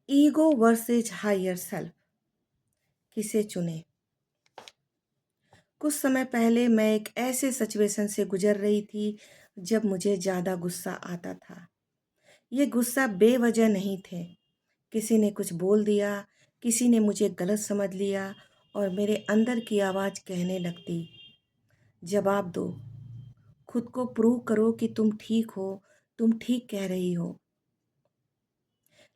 Ego versus higher self, किसे चुने। कुछ समय पहले मैं एक ऐसे सिचुएशन से गुजर रही थी जब मुझे ज़्यादा गुस्सा आता था। ये गुस्सा बेवजह नहीं थे। किसी ने कुछ बोल दिया, किसी ने मुझे गलत समझ लिया और मेरे अंदर की आवाज़ कहने लगती, जवाब दो, खुद को प्रूव करो कि तुम ठीक हो, तुम ठीक कह रही हो।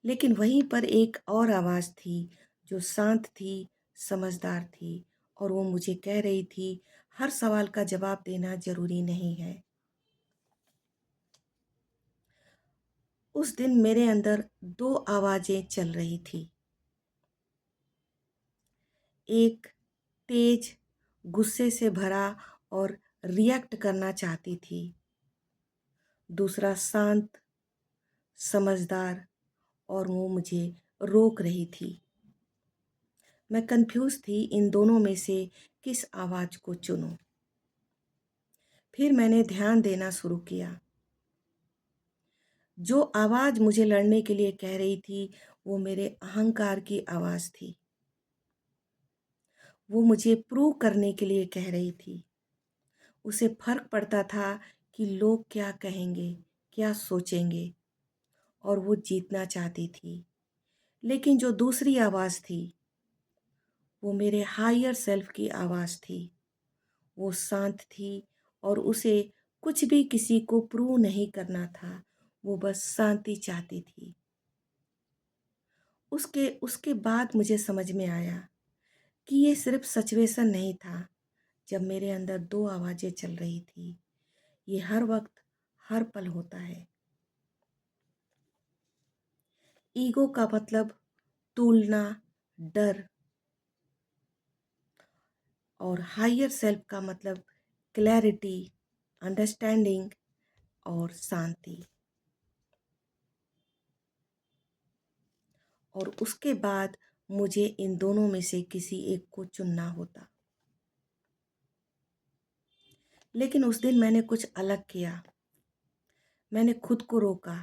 लेकिन वहीं पर एक और आवाज़ थी जो शांत थी, समझदार थी और वो मुझे कह रही थी, हर सवाल का जवाब देना ज़रूरी नहीं है। उस दिन मेरे अंदर 2 आवाज़ें चल रही थी। एक तेज, गुस्से से भरा और रिएक्ट करना चाहती थी। दूसरा शांत, समझदार और वो मुझे रोक रही थी। मैं कन्फ्यूज़ थी इन दोनों में से किस आवाज़ को चुनूँ। फिर मैंने ध्यान देना शुरू किया। जो आवाज़ मुझे लड़ने के लिए कह रही थी, वो मेरे अहंकार की आवाज़ थी। वो मुझे प्रूव करने के लिए कह रही थी। उसे फ़र्क पड़ता था कि लोग क्या कहेंगे, क्या सोचेंगे और वो जीतना चाहती थी। लेकिन जो दूसरी आवाज़ थी, वो मेरे हायर सेल्फ की आवाज़ थी। वो शांत थी और उसे कुछ भी किसी को प्रूव नहीं करना था। वो बस शांति चाहती थी। उसके उसके बाद मुझे समझ में आया कि ये सिर्फ़ सिचुएशन नहीं था जब मेरे अंदर 2 आवाज़ें चल रही थी। ये हर वक़्त, हर पल होता है। ईगो का मतलब तुलना, डर और हायर सेल्फ का मतलब क्लैरिटी, अंडरस्टैंडिंग और शांति। और उसके बाद मुझे इन दोनों में से किसी एक को चुनना होता। लेकिन उस दिन मैंने कुछ अलग किया। मैंने खुद को रोका,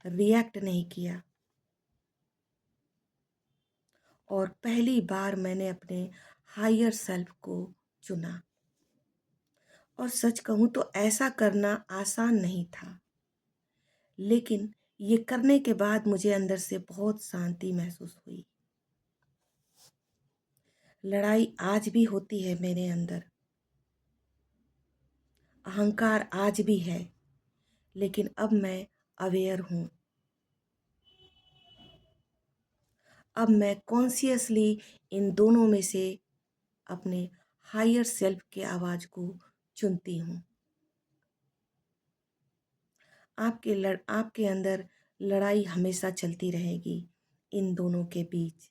रिएक्ट नहीं किया और पहली बार मैंने अपने हायर सेल्फ को चुना। और सच कहूँ तो ऐसा करना आसान नहीं था, लेकिन ये करने के बाद मुझे अंदर से बहुत शांति महसूस हुई। लड़ाई आज भी होती है मेरे अंदर, अहंकार आज भी है, लेकिन अब मैं अवेयर हूँ। अब मैं कॉन्शियसली इन दोनों में से अपने हायर सेल्फ की आवाज़ को चुनती हूँ। आपके अंदर लड़ाई हमेशा चलती रहेगी इन दोनों के बीच,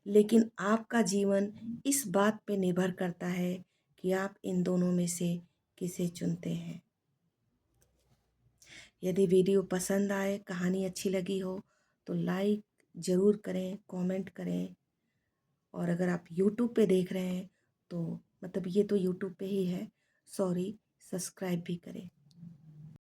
लेकिन आपका जीवन इस बात पे निर्भर करता है कि आप इन दोनों में से किसे चुनते हैं। यदि वीडियो पसंद आए, कहानी अच्छी लगी हो तो लाइक ज़रूर करें, कमेंट करें और अगर आप यूट्यूब पे देख रहे हैं तो मतलब ये तो यूट्यूब पे ही है, सॉरी, सब्सक्राइब भी करें।